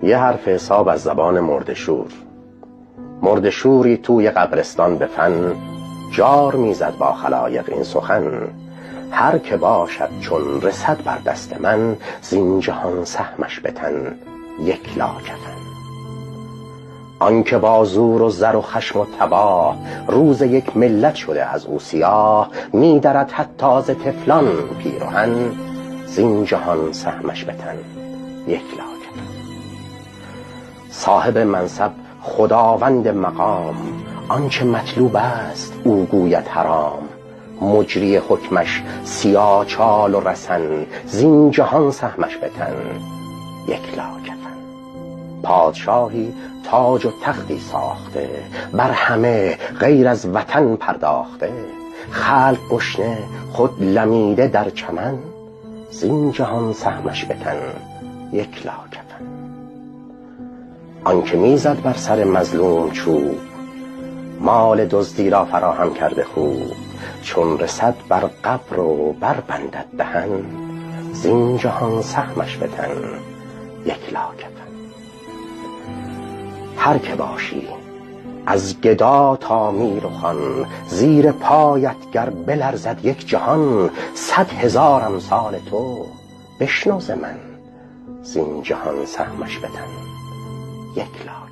یه حرف حساب از زبان مردشور. مردشوری توی قبرستان به فن جار میزد با خلایق این سخن: هر که باشد چون رسد بر دست من، زین جهان سهمش به تن یک لاکفن. آن که با زور و زر و خشم و تباه، روز یک ملت شده از او سیاه، میدرد حتی ز طفلان پیرهن، زین جهان سهمش به تن یک لاکفن. صاحب منصب خداوند مقام، آنچه مطلوب است او گوید حرام، مجری حکمش سیاه چال و رسن، زین جهان سهمش به تن یک لاکفن. پادشاهی تاج و تختی ساخته، بر همه غیر از وطن پرداخته، خلق گشنه خود لمیده در چمن، زین جهان سهمش به تن یک لاکفن. آنکه میزد بر سر مظلوم چوب، مال دزدی را فراهم کرده خوب، چون رسد بر قبر و بربندد دهن، زین جهان سهمش به تن یک لاکفن. هر که باشی از گدا تا میر و خان، زیر پایت گر بلرزد یک جهان، 100,000 امثال تو بشنو ز من، زین جهان سهمش به تن یک لاکفن.